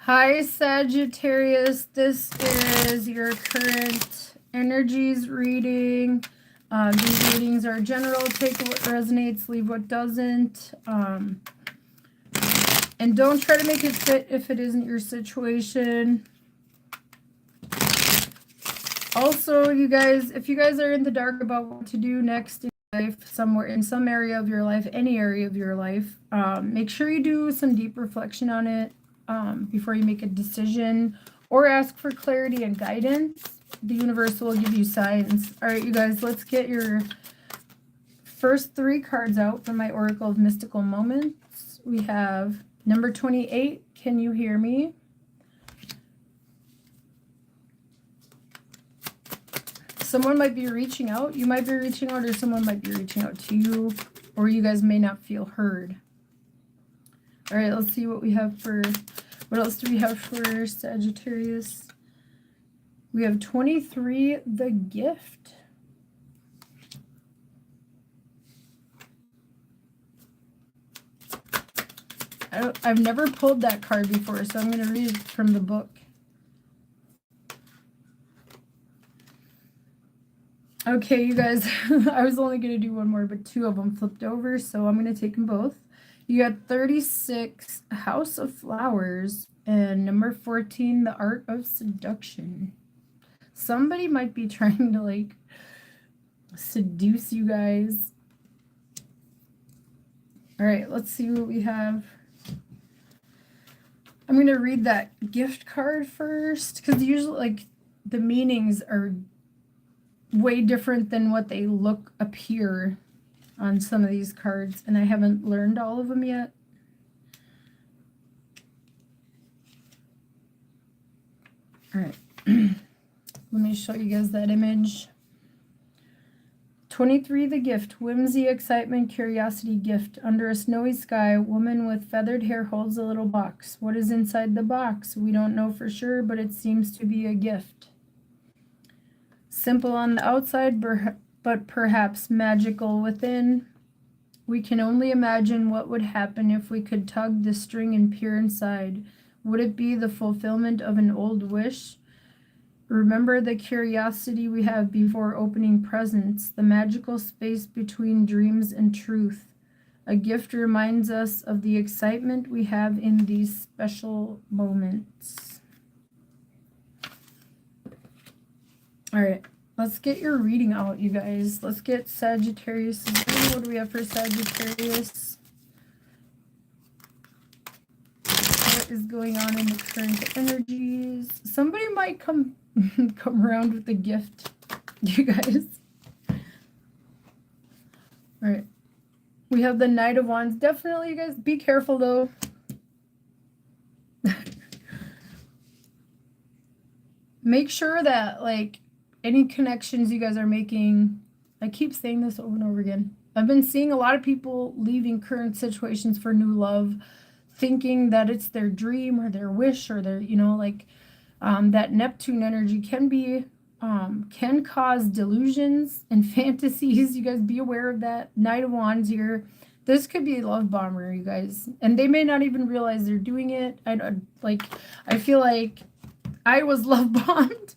Hi, Sagittarius. This is your current energies reading. These readings are general. Take what resonates, leave what doesn't. And don't try to make it fit if it isn't your situation. Also, you guys, if you guys are in the dark about what to do next in life, somewhere in some area of your life, any area of your life, make sure you do some deep reflection on it before you make a decision, or ask for clarity and guidance. The universe will give you signs. All right, you guys, let's get your first 3 cards out from my Oracle of Mystical Moments. We have number 28, Can You Hear Me? Someone might be reaching out. You might be reaching out, or someone might be reaching out to you, or you guys may not feel heard. All right, let's see what we have for, what else do we have for Sagittarius? We have 23, The Gift. I've never pulled that card before, so I'm going to read it from the book. Okay, you guys, I was only going to do one more, but 2 of them flipped over, so I'm going to take them both. You got 36, House of Flowers, and number 14, The Art of Seduction. Somebody might be trying to, like, seduce you guys. All right, let's see what we have. I'm going to read that gift card first, because usually, like, the meanings are way different than what they appear on some of these cards, and I haven't learned all of them yet. All right. Let me show you guys that image. 23, The Gift. Whimsy, excitement, curiosity, gift. Under a snowy sky, a woman with feathered hair holds a little box. What is inside the box? We don't know for sure, but it seems to be a gift. Simple on the outside, but perhaps magical within. We can only imagine what would happen if we could tug the string and peer inside. Would it be the fulfillment of an old wish? Remember the curiosity we have before opening presents, the magical space between dreams and truth. A gift reminds us of the excitement we have in these special moments. All right, let's get your reading out, you guys. Let's get Sagittarius. What do we have for Sagittarius? What is going on in the current energies? Somebody might come around with a gift, you guys. All right. We have the Knight of Wands. Definitely, you guys, be careful, though. Make sure that, like, any connections you guys are making, I keep saying this over and over again. I've been seeing a lot of people leaving current situations for new love, thinking that it's their dream or their wish or their, you know, like, that Neptune energy can cause delusions and fantasies. You guys be aware of that. Knight of Wands here. This could be a love bomber, you guys. And they may not even realize they're doing it. I feel like I was love bombed,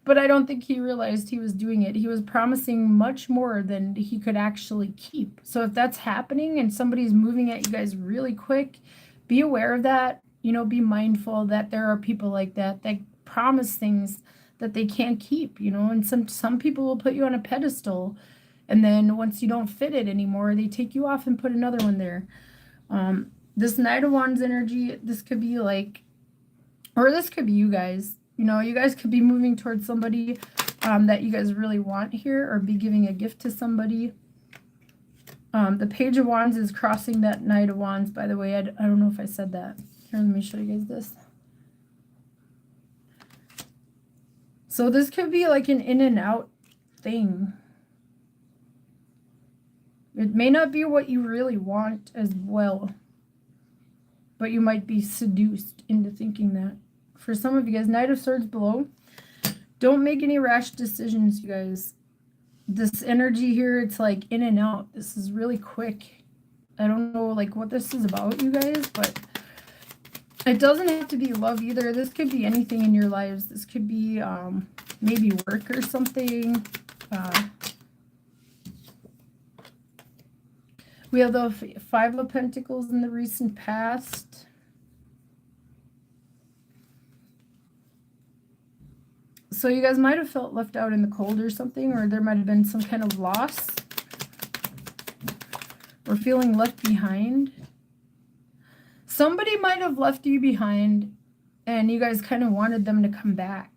but I don't think he realized he was doing it. He was promising much more than he could actually keep. So if that's happening and somebody's moving at you guys really quick, be aware of that. You know, be mindful that there are people like that promise things that they can't keep, you know, and some people will put you on a pedestal, and then once you don't fit it anymore, they take you off and put another one there. This Knight of Wands energy, this could be like, or this could be you guys. You know, you guys could be moving towards somebody that you guys really want here, or be giving a gift to somebody. The Page of Wands is crossing that Knight of Wands, by the way. I don't know if I said that. Here, let me show you guys this. So this could be like an in and out thing. It may not be what you really want as well, but you might be seduced into thinking that. For some of you guys, Knight of Swords below. Don't make any rash decisions, you guys. This energy here, it's like in and out. This is really quick. I don't know like what this is about, you guys, but It doesn't have to be love either. This could be anything in your lives. This could be maybe work or something. We have the Five of Pentacles in the recent past. So you guys might have felt left out in the cold or something, or there might have been some kind of loss or feeling left behind. Somebody might have left you behind and you guys kind of wanted them to come back.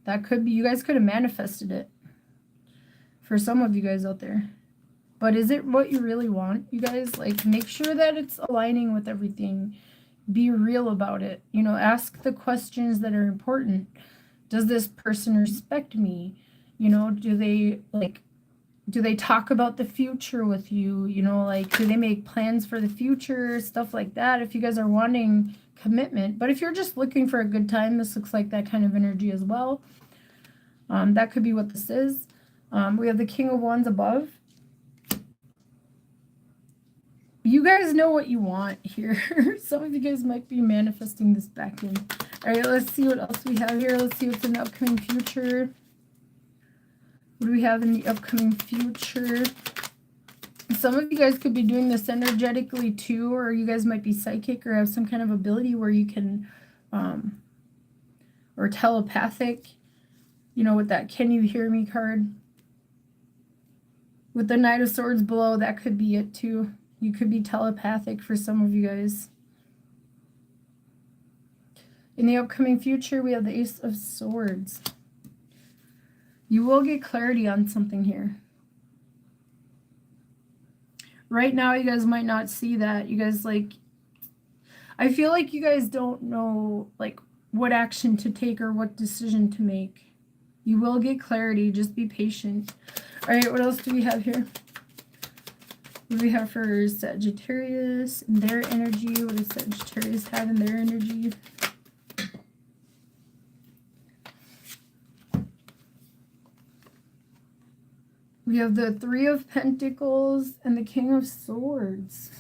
That could be, you guys could have manifested it for some of you guys out there. But is it what you really want, you guys? Like, make sure that it's aligning with everything. Be real about it. You know, ask the questions that are important. Does this person respect me? You know, do they talk about the future with you? You know, like, do they make plans for the future? Stuff like that, if you guys are wanting commitment. But if you're just looking for a good time, this looks like that kind of energy as well. That could be what this is. We have the King of Wands above. You guys know what you want here. Some of you guys might be manifesting this back in. All right, let's see what else we have here. Let's see what's in the upcoming future. What do we have in the upcoming future? Some of you guys could be doing this energetically too, or you guys might be psychic or have some kind of ability where you can, or telepathic, you know, with that Can You Hear Me card. With the Knight of Swords below, that could be it too. You could be telepathic for some of you guys. In the upcoming future, we have the Ace of Swords. You will get clarity on something here. Right now, you guys might not see that. You guys, like, I feel like you guys don't know, like, what action to take or what decision to make. You will get clarity. Just be patient. All right, what else do we have here? What do we have for Sagittarius and their energy? What does Sagittarius have in their energy? We have the Three of Pentacles and the King of Swords.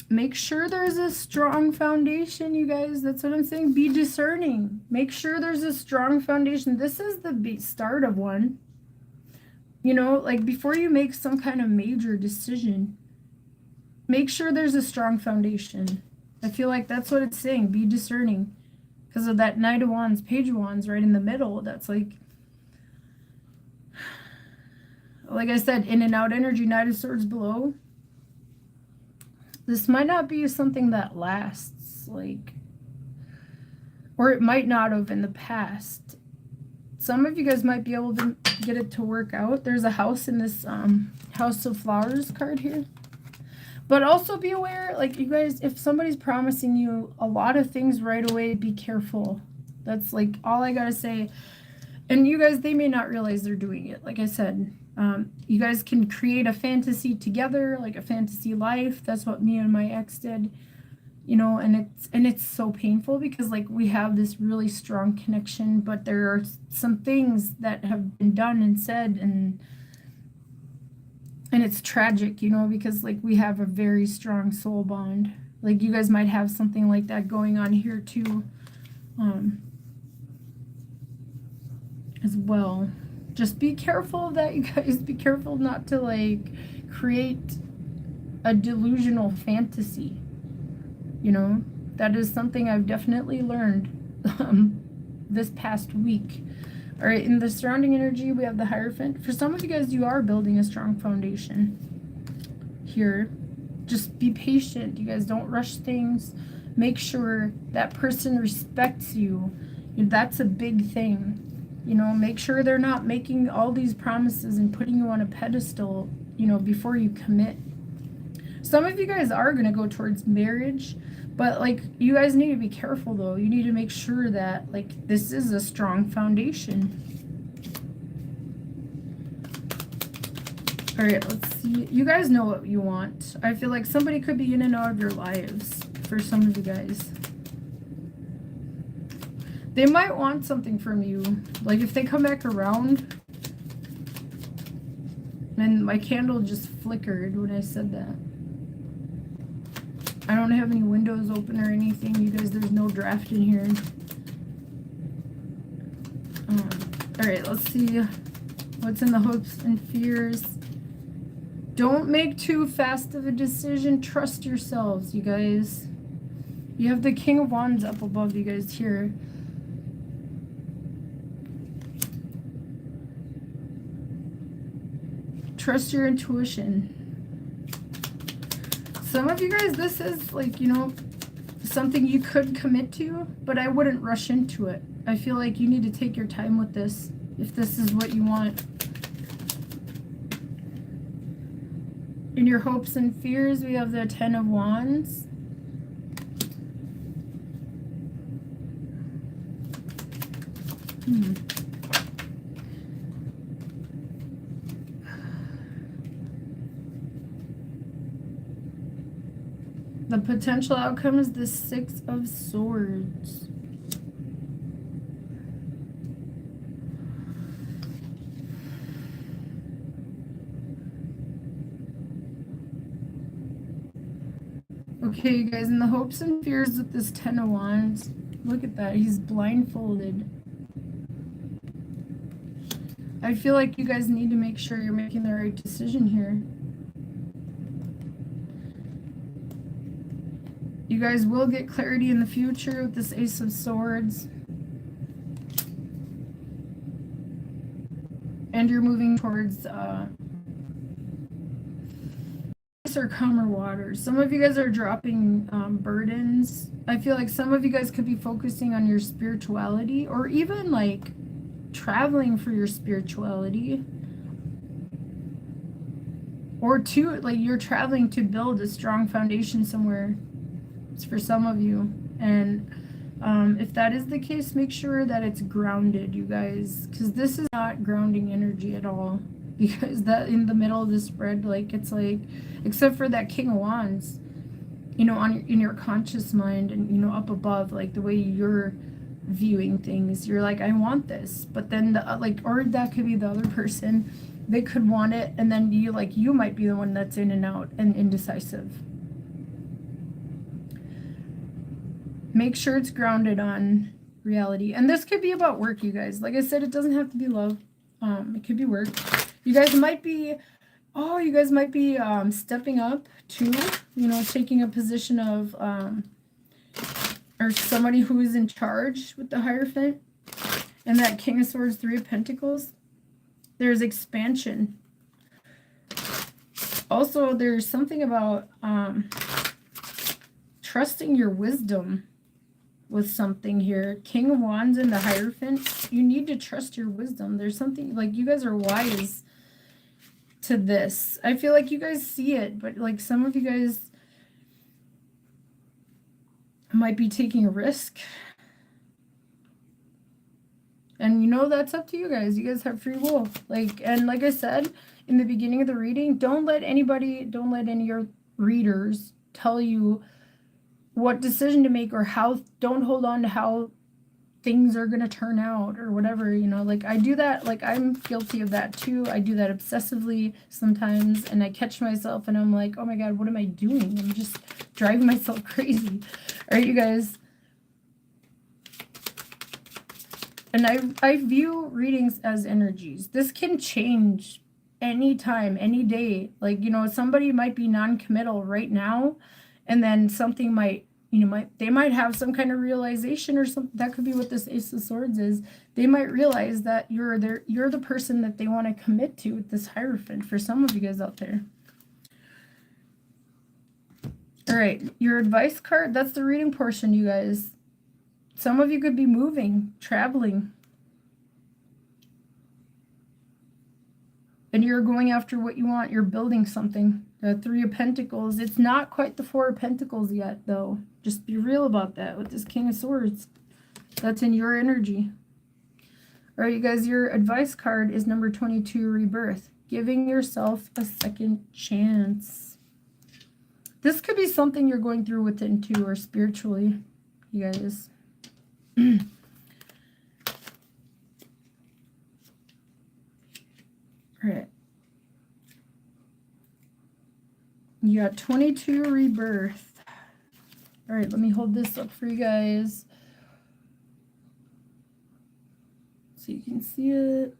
Make sure there's a strong foundation, you guys. That's what I'm saying. Be discerning. Make sure there's a strong foundation. This is the start of one. You know, like, before you make some kind of major decision, make sure there's a strong foundation. I feel like that's what it's saying. Be discerning. Because of that Knight of Wands, Page of Wands right in the middle. That's like I said, in and out energy, Knight of Swords below. This might not be something that lasts, like, or it might not have in the past. Some of you guys might be able to get it to work out. There's a house in this House of Flowers card here. But also be aware, like, you guys, if somebody's promising you a lot of things right away, be careful. That's, like, all I gotta say. And you guys, they may not realize they're doing it. Like I said, you guys can create a fantasy together, like a fantasy life. That's what me and my ex did, you know, and it's so painful because, like, we have this really strong connection, but there are some things that have been done and said, and it's tragic, you know, because, like, we have a very strong soul bond. Like, you guys might have something like that going on here too, as well. Just be careful of that, you guys. Be careful not to, like, create a delusional fantasy. You know, that is something I've definitely learned this past week. All right, in the surrounding energy, we have the Hierophant. For some of you guys, you are building a strong foundation here. Just be patient. You guys, don't rush things. Make sure that person respects you. That's a big thing. You know, make sure they're not making all these promises and putting you on a pedestal, you know, before you commit. Some of you guys are going to go towards marriage, but, like, you guys need to be careful, though. You need to make sure that, like, this is a strong foundation. All right, let's see. You guys know what you want. I feel like somebody could be in and out of your lives for some of you guys. They might want something from you. Like, if they come back around, and my candle just flickered when I said that. I don't have any windows open or anything, you guys. There's no draft in here. All right, let's see what's in the hopes and fears. Don't make too fast of a decision. Trust yourselves, you guys. You have the King of Wands up above you guys here. Trust your intuition. Some of you guys, this is like, you know, something you could commit to, but I wouldn't rush into it. I feel like you need to take your time with this if this is what you want. In your hopes and fears, we have the Ten of Wands. The potential outcome is the Six of Swords. Okay, you guys, in the hopes and fears with this Ten of Wands, look at that. He's blindfolded. I feel like you guys need to make sure you're making the right decision here. You guys will get clarity in the future with this Ace of Swords. And you're moving towards or calmer waters. Some of you guys are dropping burdens. I feel like some of you guys could be focusing on your spirituality, or even like traveling for your spirituality, or to like you're traveling to build a strong foundation somewhere. It's for some of you. And if that is the case, make sure that it's grounded, you guys, because this is not grounding energy at all. Because that in the middle of the spread, like it's like, except for that King of Wands, you know, in your conscious mind and, you know, up above, like the way you're viewing things, you're like, I want this, but then the like, or that could be the other person, they could want it, and then you like, you might be the one that's in and out and indecisive. Make sure it's grounded on reality. And this could be about work, you guys. Like I said, it doesn't have to be love. It could be work. You guys might be, stepping up to, you know, taking a position of, or somebody who is in charge with the Hierophant. And that King of Swords, Three of Pentacles. There's expansion. Also, there's something about trusting your wisdom with something here. King of Wands and the Hierophant. You need to trust your wisdom. There's something, like, you guys are wise to this. I feel like you guys see it, but like some of you guys might be taking a risk. And you know, that's up to you guys. You guys have free will. Like, and like I said in the beginning of the reading, don't let any of your readers tell you what decision to make, or how, don't hold on to how things are going to turn out or whatever, you know. Like I do that, like I'm guilty of that too. I do that obsessively sometimes, and I catch myself and I'm like, oh my God, what am I doing? I'm just driving myself crazy. All right, you guys. And I view readings as energies. This can change anytime, any day. Like, you know, somebody might be non-committal right now, and then something might, you know, they might have some kind of realization or something. That could be what this Ace of Swords is. They might realize that you're the person that they want to commit to with this Hierophant, for some of you guys out there. All right, your advice card, that's the reading portion, you guys. Some of you could be moving, traveling. And you're going after what you want. You're building something. The Three of Pentacles. It's not quite the Four of Pentacles yet, though. Just be real about that with this King of Swords. That's in your energy. All right, you guys, your advice card is number 22, Rebirth. Giving yourself a second chance. This could be something you're going through within too, or spiritually, you guys. All right. You got 22, Rebirth. All right, let me hold this up for you guys so you can see it.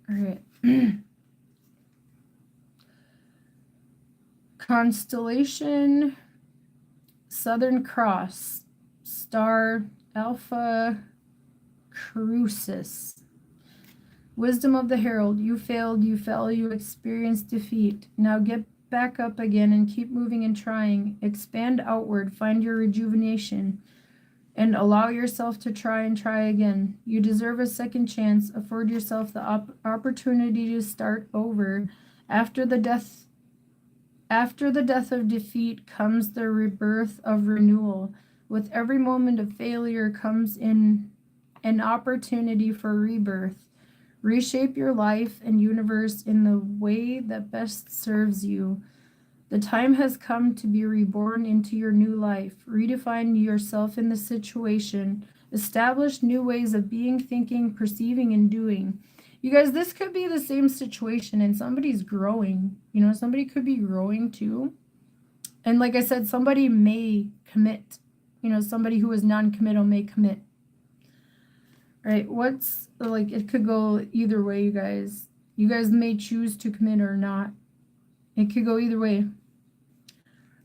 All right. Constellation, Southern Cross, Star Alpha Crucis. Wisdom of the Herald, you failed, you fell, you experienced defeat. Now get back up again and keep moving and trying. Expand outward, find your rejuvenation, and allow yourself to try and try again. You deserve a second chance. Afford yourself the opportunity to start over. After the death of defeat comes the rebirth of renewal. With every moment of failure comes in an opportunity for rebirth. Reshape your life and universe in the way that best serves you. The time has come to be reborn into your new life. Redefine yourself in the situation. Establish new ways of being, thinking, perceiving, and doing. You guys, this could be the same situation and somebody's growing. You know, somebody could be growing too. And like I said, somebody may commit. You know, somebody who is non-committal may commit. All right, what's, like, it could go either way, you guys. You guys may choose to commit or not. It could go either way.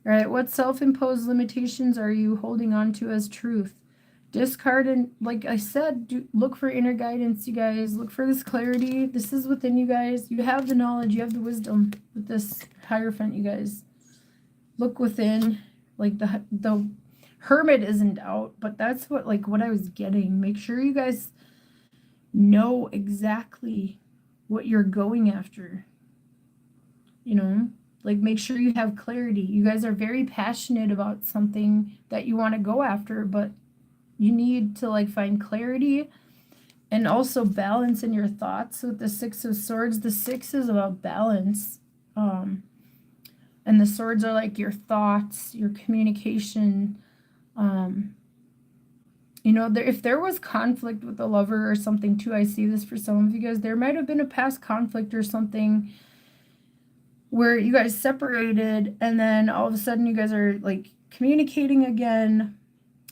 All right, what self-imposed limitations are you holding on to as truth? Discard, and like I said, look for inner guidance, you guys. Look for this clarity. This is within you guys. You have the knowledge, you have the wisdom with this Hierophant, you guys. Look within. Like the Hermit isn't out, but that's what I was getting. Make sure you guys know exactly what you're going after. You know, like, make sure you have clarity. You guys are very passionate about something that you want to go after, but you need to find clarity and also balance in your thoughts. With the Six of Swords, the Six is about balance. And the swords are like your thoughts, your communication. You know, if there was conflict with a lover or something too, I see this for some of you guys, there might have been a past conflict or something where you guys separated, and then all of a sudden you guys are communicating again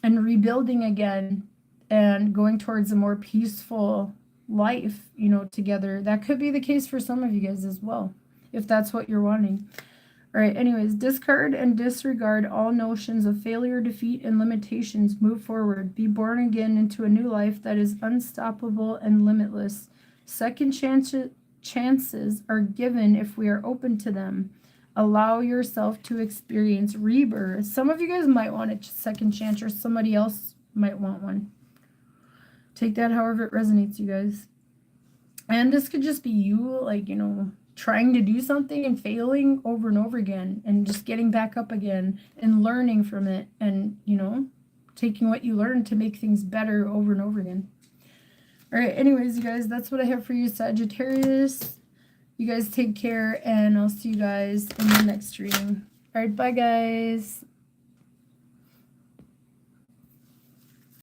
and rebuilding again and going towards a more peaceful life, you know, together. That could be the case for some of you guys as well, if that's what you're wanting. All right, anyways, discard and disregard all notions of failure, defeat, and limitations. Move forward. Be born again into a new life that is unstoppable and limitless. Second chances are given if we are open to them. Allow yourself to experience rebirth. Some of you guys might want a second chance, or somebody else might want one. Take that however it resonates, you guys. And this could just be you, you know, trying to do something and failing over and over again, and just getting back up again and learning from it, and, you know, taking what you learned to make things better over and over again. All right, anyways, you guys, that's what I have for you, Sagittarius. You guys take care, and I'll see you guys in the next reading. All right, bye, guys.